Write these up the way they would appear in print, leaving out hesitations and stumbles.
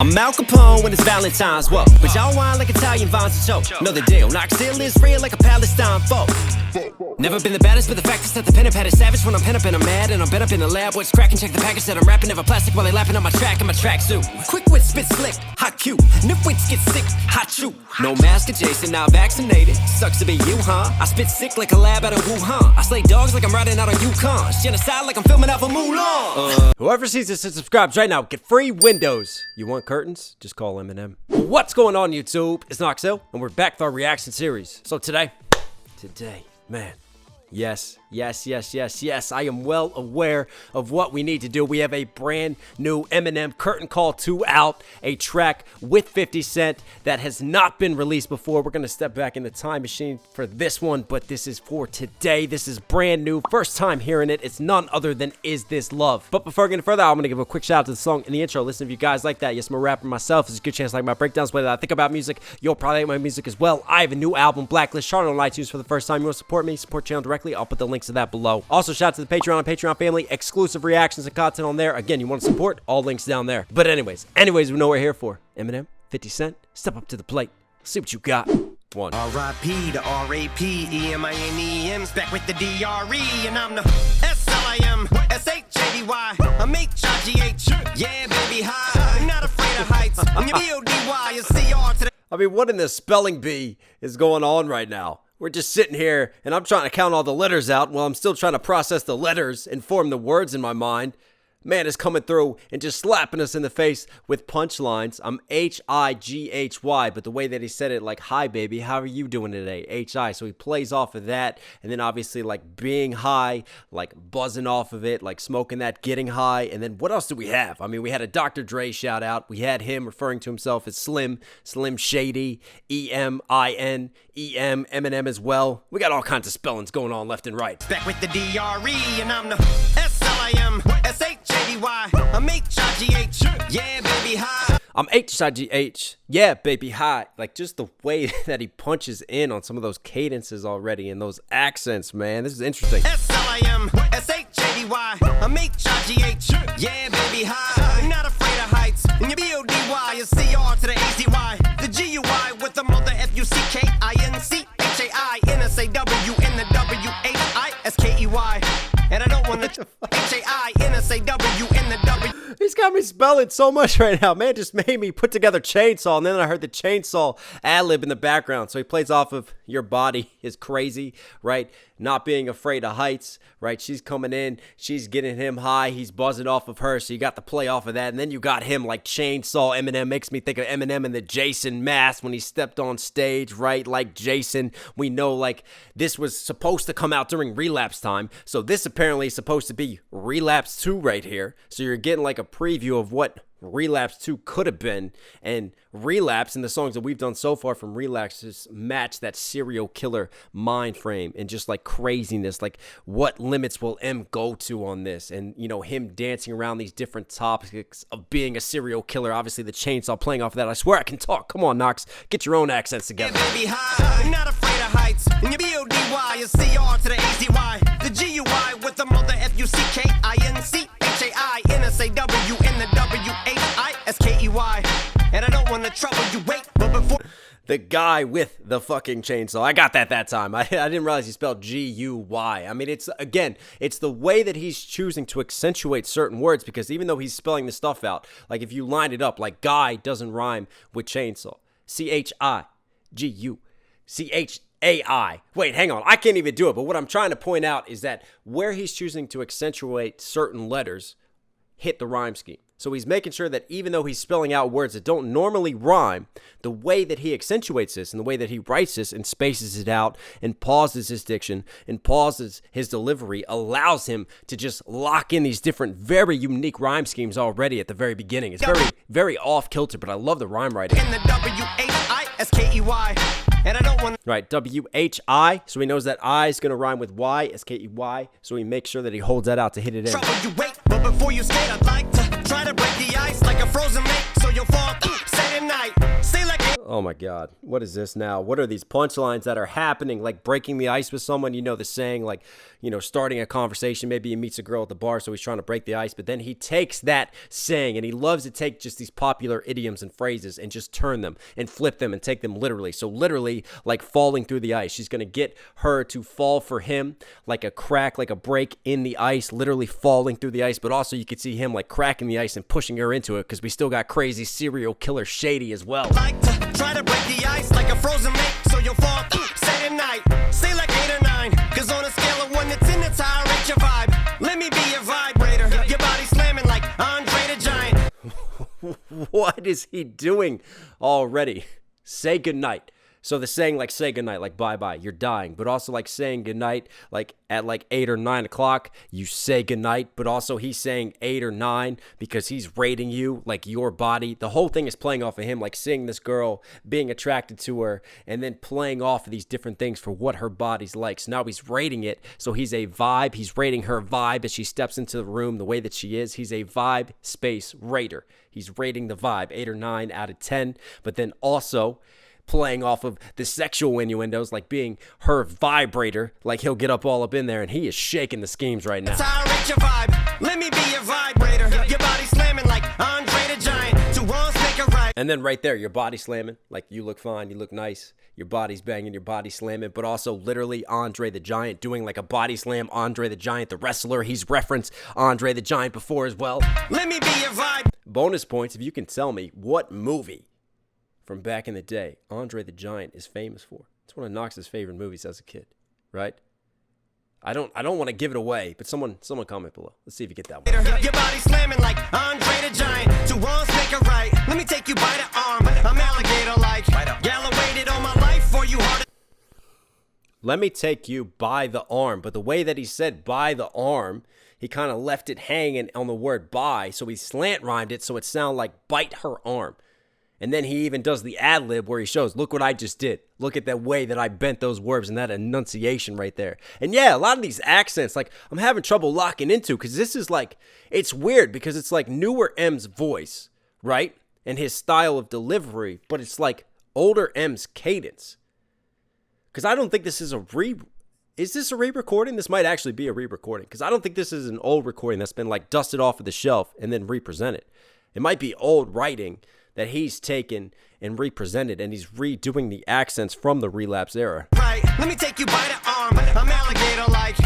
I'm Al Capone when it's Valentine's, whoa. But y'all whine like Italian vines and choke. Know the deal, knock still is real like a Palestine foe. Never been the baddest, but the fact is that the pen and pad is savage. When I'm pen up and I'm mad, and I'm bent up in the lab. What's cracking, check the package that I'm rapping. Never plastic while they lapping on my track and my tracksuit. Quick wit, spit slick, hot cute. Nipwits get sick, hot shoot. No mask adjacent, now vaccinated. Sucks to be you, huh? I spit sick like a lab out of Wuhan. I slay dogs like I'm riding out on Yukon. Genocide like I'm filming out for Mulan. Whoever sees this and subscribes right now, get free windows. You want curtains? Just call Eminem. What's going on, YouTube? It's Noxil, and we're back with our reaction series. So today, man, yes, I am well aware of what we need to do. We have a brand new Eminem Curtain Call 2 out, a track with 50 Cent that has not been released before. We're going to step back in the time machine for this one, but this is for today. This is brand new, first time hearing it. It's none other than Is This Love. But before I get any further, I'm going to give a quick shout out to the song in the intro. Listen, if you guys like that, yes, I'm a rapper myself. It's a good chance to like my breakdowns, whether I think about music, you'll probably like my music as well. I have a new album, Blacklist, charted on iTunes for the first time. You want to support me, support the channel directly, I'll put the links to that below. Also, shout out to the Patreon and Patreon family, exclusive reactions and content on there. Again, you want to support, all links down there. But anyways, we know what we're here for. Eminem, 50 Cent, step up to the plate. See what you got. One. R.I.P. to R.A.P. E.M.I.N.E.M's back with the D.R.E. And I'm the S.L.I.M. S.H.A.D.Y. I'm H.I.G.H. Yeah, baby, hi. I'm not afraid of heights. I'm your B.O.D.Y. and C.R. to the... I mean, what in the spelling bee is going on right now? We're just sitting here, and I'm trying to count all the letters out while I'm still trying to process the letters and form the words in my mind. Man is coming through and just slapping us in the face with punchlines. I'm H-I-G-H-Y, but the way that he said it, like, hi, baby, how are you doing today? H-I. So he plays off of that, and then obviously, like, being high, like, buzzing off of it, like, smoking that, getting high. And then what else do we have? I mean, we had a Dr. Dre shout out. We had him referring to himself as Slim Shady, E-M-I-N, E-M, Eminem as well. We got all kinds of spellings going on left and right. Back with the D-R-E, and I'm the S-L-I-M, S-H-A-D-Y. I'm H-I-G-H. Yeah, baby, hi. I'm H-I-G-H. Yeah, baby, hi. Like, just the way that he punches in on some of those cadences already and those accents, man. This is interesting. S-L-I-M, S-H-A-D-Y. I'm H-I-G-H. Yeah, baby, hi. I'm not afraid of heights. And your B-O-D-Y is C-R to the A-Z-Y. The G-U-I with the mother F-U-C-K-I-N-C. H-A-I-N-S-A-W in the W-H-I-S-K-E-Y. And I don't want to H-A-I-N-S-A-W in the W. He's got me spelling so much right now. Man just made me put together chainsaw, and then I heard the chainsaw ad-lib in the background. So he plays off of your body is crazy, right? Not being afraid of heights, right? She's coming in, she's getting him high, he's buzzing off of her, so you got the play off of that, and then you got him like chainsaw Eminem. Makes me think of Eminem in the Jason mask when he stepped on stage, right? Like Jason, we know like this was supposed to come out during Relapse time, so this apparently is supposed to be Relapse 2 right here, so you're getting like a preview of what Relapse 2 could have been, and Relapse and the songs that we've done so far from Relapse just match that serial killer mind frame and just like craziness. Like, what limits will M go to on this? And you know, him dancing around these different topics of being a serial killer. Obviously the chainsaw playing off of that. I swear I can talk. Come on, Knox, get your own accents together. Yeah, baby, hi. I'm not afraid of heights. And your B-O-D-Y is C-R to the A-Z-Y. The G-U-I with the mother F-U-C-K-I-N-C. H-A-I-N-S-A-W in the W-H-I-S-K-E-Y. And I don't want to trouble you, wait, but before... The guy with the fucking chainsaw. I got that time. I didn't realize he spelled G-U-Y. I mean, it's the way that he's choosing to accentuate certain words, because even though he's spelling the stuff out, like if you line it up, like guy doesn't rhyme with chainsaw. C-H-I-G-U. C-H-A-I. Wait, hang on. I can't even do it. But what I'm trying to point out is that where he's choosing to accentuate certain letters hit the rhyme scheme. So he's making sure that even though he's spelling out words that don't normally rhyme, the way that he accentuates this and the way that he writes this and spaces it out and pauses his diction and pauses his delivery allows him to just lock in these different, very unique rhyme schemes already at the very beginning. It's very, very off-kilter, but I love the rhyme writing. In the W-H-I-S-K-E-Y. And I don't want... Right, W-H-I, so he knows that I is going to rhyme with Y, S-K-E-Y, so he makes sure that he holds that out to hit it in. Trouble you wait, but before you skate, I'd like to try to break the ice like a frozen lake, so you'll fall through, say tonight, say like... Oh my God. What is this now? What are these punchlines that are happening? Like breaking the ice with someone, the saying, like, starting a conversation. Maybe he meets a girl at the bar, so he's trying to break the ice. But then he takes that saying and he loves to take just these popular idioms and phrases and just turn them and flip them and take them literally. So literally, like falling through the ice. She's going to get her to fall for him like a crack, like a break in the ice, literally falling through the ice. But also you could see him like cracking the ice and pushing her into it because we still got crazy serial killer Shady as well. Like to try to break the ice like a frozen lake, so you'll fall through. Say tonight, say like 8 or 9, cause on a scale of 1 to 10, that's how I rate your vibe. Let me be your vibrator, your body slamming like Andre the Giant. What is he doing already? Say goodnight. So the saying like say goodnight, like bye-bye, you're dying. But also like saying goodnight, like at like 8 or 9 o'clock, you say goodnight. But also he's saying 8 or 9 because he's rating you, like your body. The whole thing is playing off of him, like seeing this girl, being attracted to her, and then playing off of these different things for what her body's like. So now he's rating it. So he's a vibe. He's rating her vibe as she steps into the room the way that she is. He's a vibe space rater. He's rating the vibe 8 or 9 out of 10. But then also playing off of the sexual innuendos, like being her vibrator, like he'll get all up in there, and he is shaking the schemes right now. That's how I rate your vibe. Let me be your vibrator, your body slamming like Andre the Giant. Two wrongs make a right. And then right there, your body slamming, like you look fine, you look nice, your body's banging, your body slamming, but also literally Andre the Giant doing like a body slam. Andre the Giant, the wrestler, he's referenced Andre the Giant before as well. Let me be your vibe. Bonus points if you can tell me what movie from back in the day Andre the Giant is famous for. It's one of Knox's favorite movies as a kid, right? I don't want to give it away, but someone comment below. Let's see if you get that one. Your body slamming like Andre the Giant. Two wrongs make a right. Let me take you by the arm. I'm alligator like. Gala waited all my life for you hard. Let me take you by the arm. But the way that he said by the arm, he kind of left it hanging on the word by, so he slant rhymed it so it sounded like bite her arm. And then he even does the ad-lib where he shows, look what I just did. Look at that way that I bent those words and that enunciation right there. And yeah, a lot of these accents, like, I'm having trouble locking into because this is like, it's weird because it's like newer M's voice, right? And his style of delivery, but it's like older M's cadence. Because I don't think this is is this a re-recording? This might actually be a re-recording because I don't think this is an old recording that's been like dusted off of the shelf and then represented. It might be old writing that he's taken and represented, and he's redoing the accents from the Relapse era. Right, let me take you by the arm. I'm alligator like.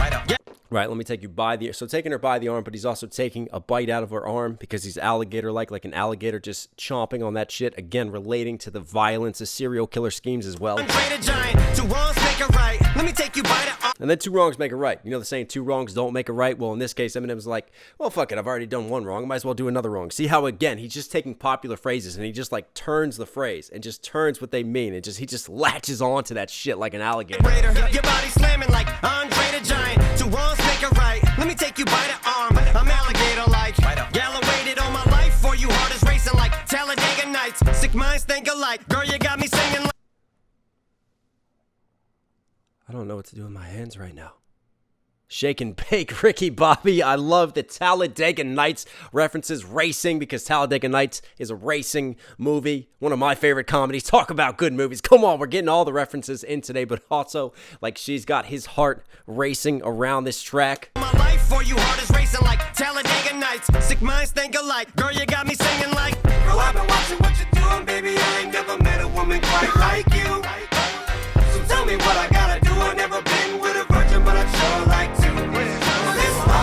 Right, let me take you by the... So taking her by the arm, but he's also taking a bite out of her arm because he's alligator-like, like an alligator just chomping on that shit. Again, relating to the violence of serial killer schemes as well. Andre the Giant. Two wrongs make a right. Let me take you by the arm. And then 2 wrongs make a right. You know the saying, 2 wrongs don't make a right? Well, in this case, Eminem's like, well, fuck it, I've already done 1 wrong. I might as well do another wrong. See how, again, he's just taking popular phrases and he just, like, turns the phrase and just turns what they mean. And he just latches on to that shit like an alligator. Your body slamming like Andre the Giant. 2 wrongs make a right. Let me take you by the arm. I'm alligator like. Gala waited all my life for you hard as racing like Talladega Nights. Sick minds think alike. Girl, you got me singing like. I don't know what to do with my hands right now. Shake and bake, Ricky Bobby. I love the Talladega Nights references, racing, because Talladega Nights is a racing movie. One of my favorite comedies. Talk about good movies. Come on, we're getting all the references in today, but also, like, she's got his heart racing around this track. My life for you hard as racing like Talladega Nights. Sick minds think alike. Girl, you got me singing like. Girl, I've been watching what you're doing, baby. I ain't never met a woman quite like you. So tell me what I gotta do. I've never been with a virgin, but I'd sure like to. This love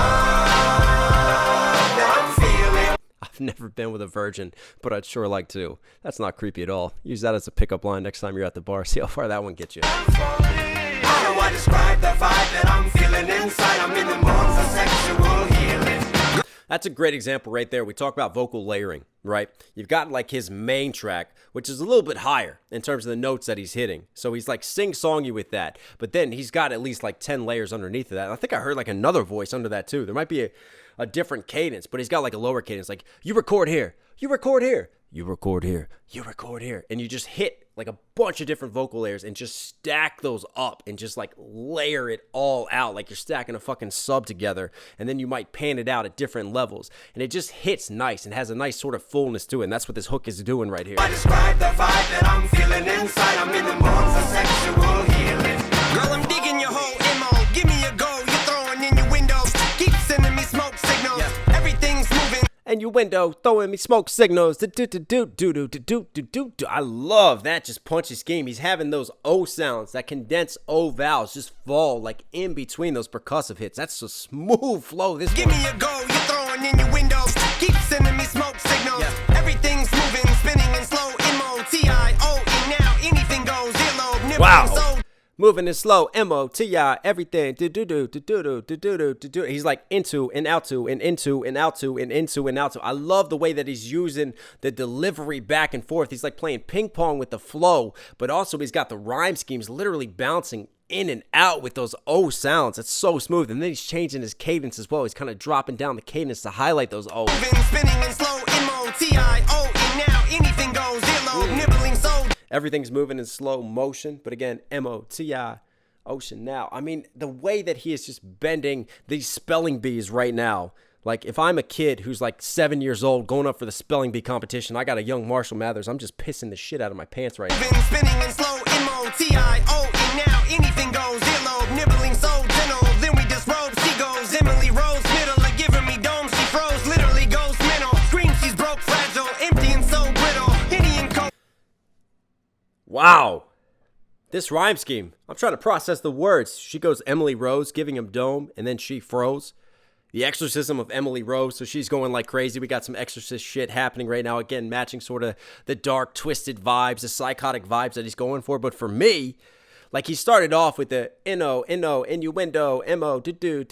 that I'm feeling. I've never been with a virgin, but I'd sure like to. That's not creepy at all. Use that as a pickup line next time you're at the bar. See how far that one gets you. How do I describe the vibe that I'm feeling inside? I'm in the mood for sexual healing. That's a great example right there. We talk about vocal layering, right? You've got like his main track, which is a little bit higher in terms of the notes that he's hitting. So he's like sing-songy with that. But then he's got at least like 10 layers underneath of that. And I think I heard like another voice under that too. There might be a different cadence, but he's got like a lower cadence. Like, you record here, you record here, you record here, you record here. And you just hit like a bunch of different vocal layers, and just stack those up and just like layer it all out like you're stacking a fucking sub together, and then you might pan it out at different levels, and it just hits nice and has a nice sort of fullness to it, and that's what this hook is doing right here. I describe the vibe that I'm feeling inside. I'm in the mood for sexual healing. Girl, I'm digging your whole MO. Give me a go. You're throwing in your windows. Keep sending me smoke signals. Everything's moving. And your window throwing me smoke signals. I love that just punchy scheme. He's having those O sounds, that condensed O vowels just fall like in between those percussive hits. That's a smooth flow. This Give one. me a go. You're throwing in your windows. Keep sending me smoke signals. Everything's moving, spinning in slow. MOTIO. Now anything goes. Earlobe, nipple, Wow. soul. Moving it slow, M-O-T-I, everything, He's like into and out to and into and out to and into and out to. I love the way that he's using the delivery back and forth. He's like playing ping pong with the flow, but also he's got the rhyme schemes literally bouncing in and out with those O sounds. It's so smooth. And then he's changing his cadence as well. He's kind of dropping down the cadence to highlight those O's. Spinning in slow. MOTIO. Now anything goes. Earlobe, nibbling soul. Everything's moving in slow motion, but again, M-O-T-I, ocean now. I mean, the way that he is just bending these spelling bees right now. Like, if I'm a kid who's like 7 years old going up for the spelling bee competition, I got a young Marshall Mathers, I'm just pissing the shit out of my pants right now. Spinning in slow. MOTIO. Now anything goes. Earlobe, nibbling so gentle. Then we disrobe. She goes. Emily Rose, middle of giving me dome. She froze. Literally goes mental. Scream. She's broke, fragile, empty and so brittle. Henny and coke. Wow. This rhyme scheme, I'm trying to process the words. She goes Emily Rose, giving him dome, and then she froze. The exorcism of Emily Rose, so she's going like crazy. We got some exorcist shit happening right now. Again, matching sort of the dark, twisted vibes, the psychotic vibes that he's going for. But for me, like he started off with the N-O, innuendo, M-O, do,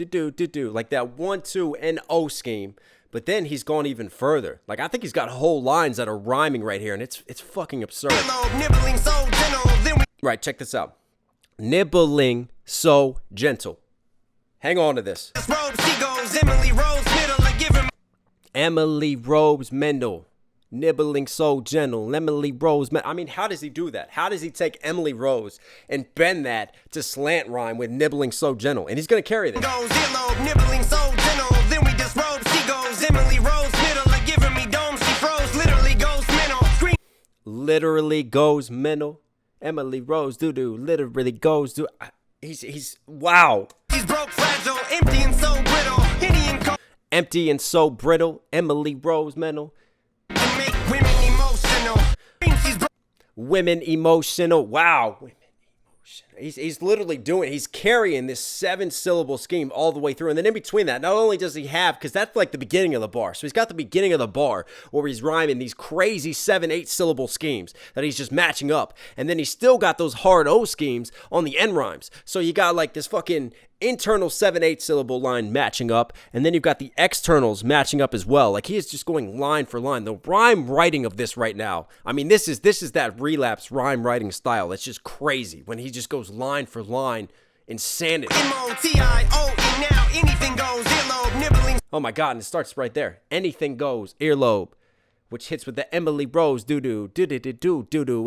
like that 1-2 N-O scheme. But then he's gone even further. Like, I think he's got whole lines that are rhyming right here, and it's fucking absurd. Nibbling so gentle. Then we Right, check this out. Nibbling so gentle. Hang on to this. disrobe. She goes. Emily Rose, middle of giving Emily Rose Mendel. Nibbling so gentle. Emily Rose Mendel. I mean, how does he do that? How does he take Emily Rose and bend that to slant rhyme with nibbling so gentle? And he's going to carry this. goes. Earlobe, nibbling so gentle. Then we disrobe. She goes. Emily Rose, middle of giving me dome. She froze. Literally goes mental. Scream. Literally goes mental. Emily Rose literally goes do. He's wow. She's broke, fragile, empty and so brittle. Henny and coke. Empty and so brittle. Emily Rose mental. And make women emotional. She's broke. Women emotional. Wow. Women emotional. He's literally doing it. He's carrying this 7-syllable scheme all the way through. And then in between that, not only does he have, because that's like the beginning of the bar. So he's got the beginning of the bar where he's rhyming these crazy 7-8 syllable schemes that he's just matching up. And then he's still got those hard O schemes on the end rhymes. So you got like this fucking internal 7-8 syllable line matching up, and then you've got the externals matching up as well. Like he is just going line for line. The rhyme writing of this right now, I mean, this is that relapse rhyme writing style. It's just crazy when he just goes line for line. Insanity. MOTIO. Now anything goes. Earlobe, nibbling Oh my god, and it starts right there. Anything goes, earlobe, which hits with the Emily Rose doo-doo,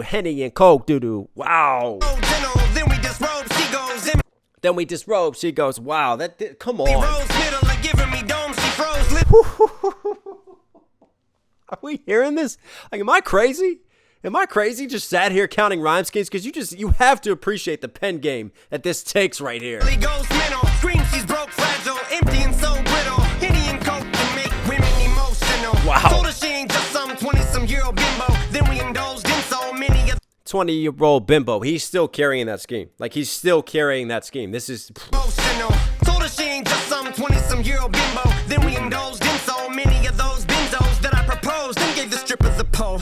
Henny and Coke doo-doo. Wow. so gentle. Then we disrobe. She goes. Emily Then we disrobe. She goes, wow, come on. Rose, middle of giving me dome. She froze. Are we hearing this? Like, am I crazy? Am I crazy? Just sat here counting rhyme schemes? Because you have to appreciate the pen game that this takes right here. Literally goes mental. Scream. She's broke, fragile, empty and so brittle. Henny and coke can make women emotional. Wow. Told her she ain't just some 20-some-year-old bimbo. Then we indulged in so many 20-year-old bimbo. He's still carrying that scheme. Like, he's still carrying that scheme. This is... emotional. Told her she ain't just some 20-some-year-old bimbo. Then we indulged in so many of those benzos that I proposed and gave the strippers a pole.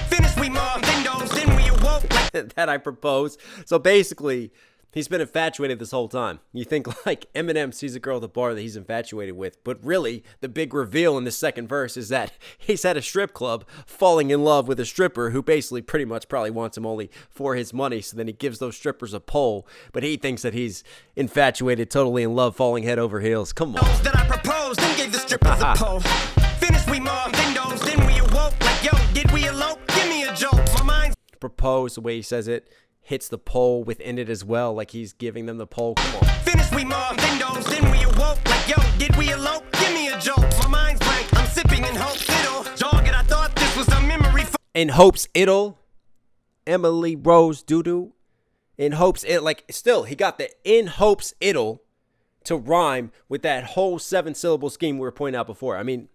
Finished we mobbed windows, then we awoke like that I propose. So basically, he's been infatuated this whole time. You think like Eminem sees a girl at the bar that he's infatuated with, but really the big reveal in the second verse is that he's at a strip club falling in love with a stripper who basically pretty much probably wants him only for his money. So then he gives those strippers a pole, but he thinks that he's infatuated, totally in love, falling head over heels. Come on. that I proposed and gave the strippers a pole. Finished we mobbed windows, then we awoke like yo, did we elope? Give me a joke. My mind's propose, the way he says it, hits the pole within it as well, like he's giving them the pole. Come on. Finished, we mobbed windows, then we awoke. Like, yo, did we elope? Give me a joke. My mind's blank, I'm sipping in hopes it'll jog it. I thought this was a memory. In hopes it'll. Emily Rose Doodoo. In hopes it, like, still, he got the in hopes it'll to rhyme with that whole 7-syllable scheme we were pointing out before. I mean,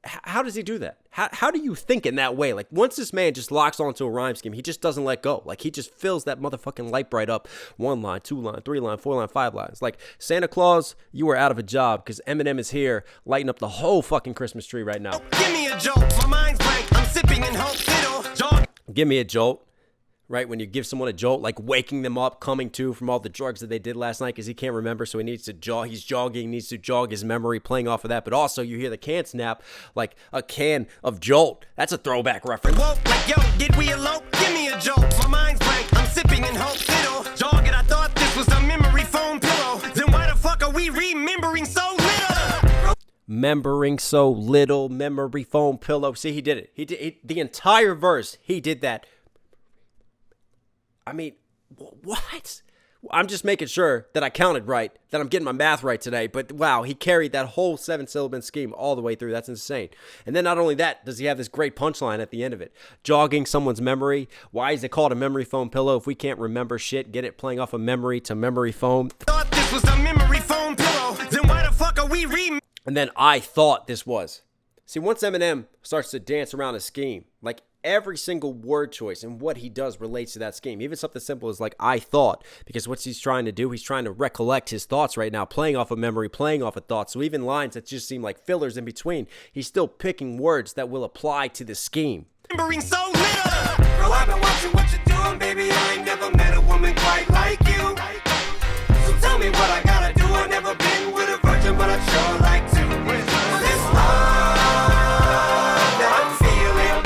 how does he do that? How do you think in that way? Like, once this man just locks onto a rhyme scheme, he just doesn't let go. Like, he just fills that motherfucking light bright up 1 line, 2 line, 3 line, 4 line, 5 lines. Like, Santa Claus, you are out of a job because Eminem is here lighting up the whole fucking Christmas tree right now. Give me a joke. My mind's blank, I'm sipping in hopes it'll jog. Give me a jolt. Right, when you give someone a jolt, like waking them up, coming to from all the drugs that they did last night because he can't remember, so he needs to jog. He's jogging, needs to jog his memory, playing off of that. But also, you hear the can snap like a can of Jolt. That's a throwback reference. Whoa, like, yo, did we elope? Give me a joke. My mind's blank, I'm sipping in hopes it'll jog it. I thought this was a memory foam pillow. Then why the fuck are we remembering so little? Remembering so little, memory foam pillow. See, he did it. He did the entire verse. He did that. I mean, what? I'm just making sure that I counted right, that I'm getting my math right today. But wow, he carried that whole 7-syllable scheme all the way through. That's insane. And then not only that, does he have this great punchline at the end of it. Jogging someone's memory. Why is it called a memory foam pillow? If we can't remember shit, get it playing off of memory to memory foam. Thought this was a memory foam pillow. Then why the fuck are we And then I thought this was. See, once Eminem starts to dance around a scheme, like every single word choice and what he does relates to that scheme. Even something simple as like, I thought, because what he's trying to do, he's trying to recollect his thoughts right now, playing off of memory, playing off of thoughts. So even lines that just seem like fillers in between, he's still picking words that will apply to the scheme. remembering so little? Bro, I've been watching what you're doing, baby. I ain't never met a woman quite like you. So tell me what I gotta do. I've never been with a virgin, but I'd sure like to. This love that I'm feeling,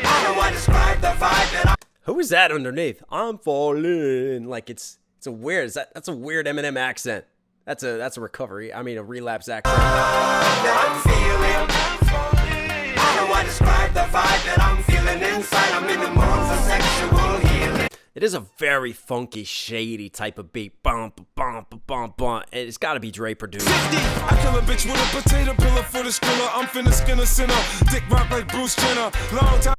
how do I describe the vibe that Who is that underneath? I'm falling. Like it's a weird. That's a weird Eminem accent. That's a recovery. I mean a relapse accent. I'm feeling? How do I describe the vibe that I'm feeling inside? I'm in the mood for sexual healing. It is a very funky, shady type of beat. Bump, bump, bump, bump. It's got to be Dre produced. I kill a bitch with a potato pillar for the skriller. I'm finna skin a sinner. Dick rock like Bruce Jenner. Long time.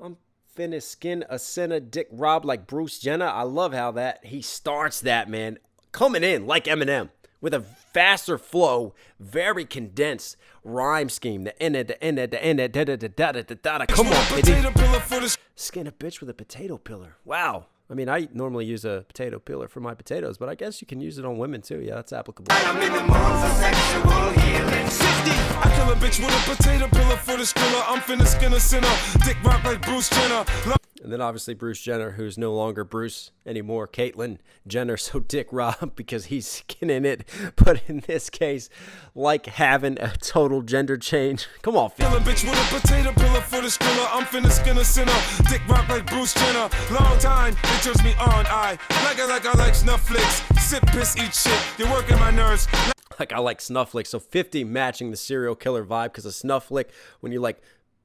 I'm finna skin a sinner, dick rob like Bruce Jenner. I love how that he starts that, man. Coming in like Eminem with a faster flow, very condensed rhyme scheme. The end, the end, the end, da da da da da da da. Come on, Potato pillar for the skin a bitch with a potato pillar. Wow. I mean, I normally use a potato peeler for my potatoes, but I guess you can use it on women too. Yeah, that's applicable. I'm in the mood for sexual healing. 60. I kill a bitch with a potato pillar for the skriller. I'm finna skin a sinner. Dick rock like Bruce Jenner. And then obviously Bruce Jenner, who's no longer Bruce anymore, Caitlyn Jenner, so Dick Rob because he's skinning it. But in this case, like having a total gender change. Come on, Kill a bitch with a potato pillar for the skriller. I'm finna skin a sinner. Dick rock like Bruce Jenner. Long time, it turns me on. I like snuff flicks. Sip, piss, eat shit. You're working my nerves. Like I like Snuff Flick. So 50 matching the serial killer vibe because a Snuff Flick, when you like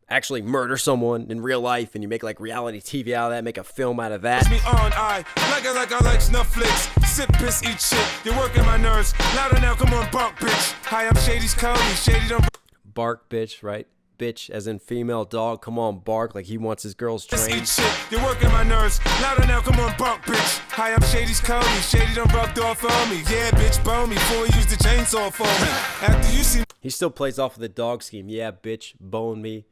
actually murder someone in real life and you make like reality TV out of that, make a film out of that. Me on, I like snuff flicks. Sip, piss, eat shit. You're working my nerves. Louder now, come on, bark, bitch. Hi, I'm Shady's Cody. Shady don't Bark, bitch, right? Bitch, as in female dog. Come on, bark, like he wants his girls trained. eat shit. You're working my nerves. Louder now, come on, bark, bitch. Hi, I'm Shady's Cody. Shady done rubbed off on me. Yeah, bitch, bone me before he used the chainsaw for me. After you see He still plays off of the dog scheme. Yeah, bitch, bone me.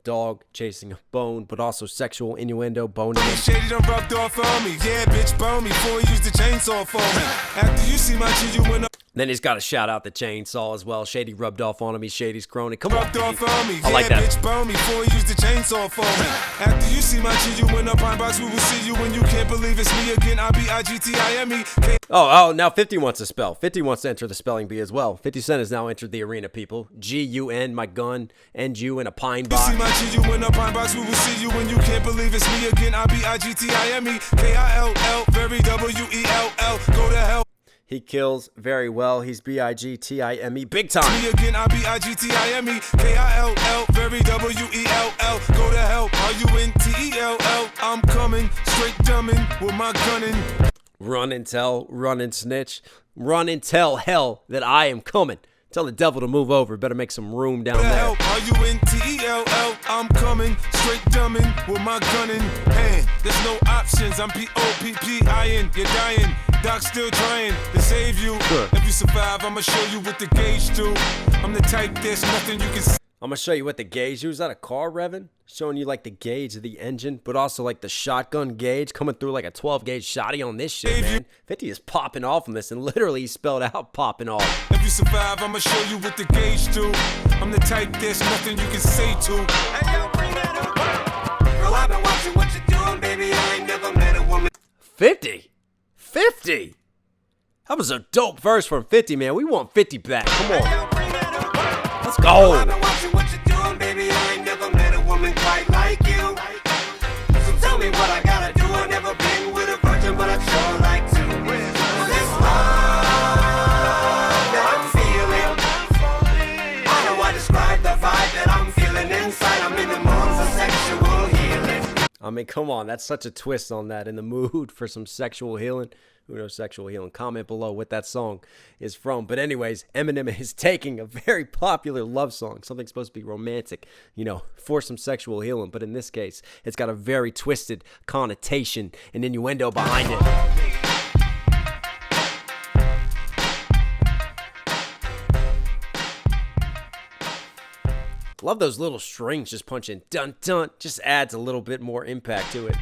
Dog chasing a bone, but also sexual innuendo, boning him. Shady done rubbed off on me. Yeah, bitch, bone me before he used the chainsaw for me. After you see my G, you went up. Then he's got to shout out the chainsaw as well. Shady rubbed off on him. He's Shady's crony. Come on, Rubbed off on me. I like Yeah, that. bitch, bone me before he used the chainsaw for me. After you see my G, you went up Pine Box. We will see you when you can't believe it's me again. I-B-I-G-T-I-M-E. Oh, now 50 wants to spell. 50 wants to enter the spelling bee as well. 50 Cent has now entered the arena, people. G-U-N, my gun, and you in a pine You box. see my G, you went up Pine Box. We will see you when you can't believe it's me again. I-B-I-G-T-I-M-E. K-I-L-L, very W-E-L-L. Go to hell. He kills very well. He's B-I-G-T-I-M-E big time. Me again, I B-I-G-T-I-M-E K-I-L-L, very W-E-L-L. Go to hell, R-U-N-T-E-L-L. I'm coming, straight dumbing with my gunning. Run and tell, run and snitch. Run and tell hell that I am coming. Tell the devil to move over. Better make some room down there. R-U-N-T-E-L-L. I'm coming, straight dumbing with my gunning hand. There's no options, I'm P-O-P-P-I-N. You're dying, Doc's still trying to save you. Sure. If you survive, I'ma show you what the gauge do. I'm the type, there's nothing you can see. I'm going to show you what the gauge is. Is that a car revving? Showing you like the gauge of the engine, but also like the shotgun gauge coming through like a 12 gauge shotty on this shit, man. 50 is popping off on this, and literally he spelled out popping off. If you survive, I'ma show you what the gauge do. I'm the type, there's nothing you can say to. Hey, yo, bring that up. Bro, I've been watching what you're doing, baby. I ain't never met a woman. 50? 50? That was a dope verse from 50, man. We want 50 back. Come on. Yo, bring that up. Let's Bro, I've go. been watching what you're doing, baby. I ain't never met a woman quite like you. So tell me what I gotta do. I've never been with a virgin, but I'd sure like to. This love that I'm feeling. How do I describe the vibe that I'm feeling inside? I'm in the mood for sexual healing. I mean, come on. That's such a twist on that. In the mood for some sexual healing. Who knows sexual healing? Comment below what that song is from. But anyways, Eminem is taking a very popular love song, something supposed to be romantic, you know, for some sexual healing. But in this case, it's got a very twisted connotation and innuendo behind it. Love those little strings just punching dun dun. Just adds a little bit more impact to it.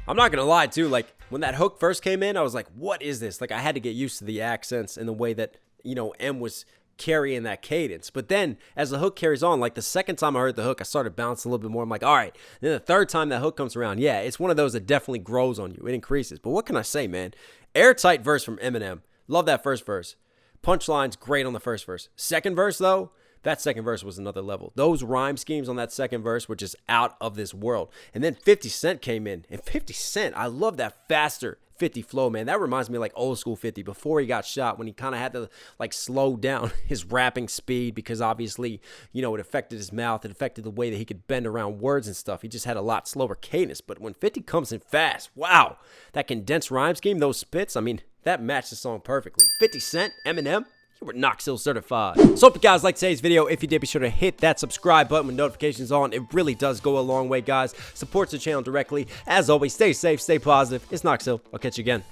I'm not gonna lie too, like when that hook first came in, I was like, what is this? Like I had to get used to the accents and the way that, you know, M was carrying that cadence. But then as the hook carries on, like the second time I heard the hook, I started bouncing a little bit more. I'm like, all right. Then the third time that hook comes around, yeah, it's one of those that definitely grows on you. It increases. But what can I say, man? Airtight verse from Eminem. Love that first verse. Punchline's great on the first verse. Second verse though, that second verse was another level. Those rhyme schemes on that second verse were just out of this world. And then 50 Cent came in. And 50 Cent, I love that faster 50 flow, man. That reminds me of like old school 50 before he got shot, when he kind of had to like slow down his rapping speed because obviously, you know, it affected his mouth. It affected the way that he could bend around words and stuff. He just had a lot slower cadence. But when 50 comes in fast, wow, that condensed rhyme scheme, those spits, I mean, that matched the song perfectly. 50 Cent, Eminem, you were Knoxville certified. So hope you guys liked today's video. If you did, be sure to hit that subscribe button with notifications on. It really does go a long way, guys. Supports the channel directly. As always, stay safe, stay positive. It's Knoxville. I'll catch you again.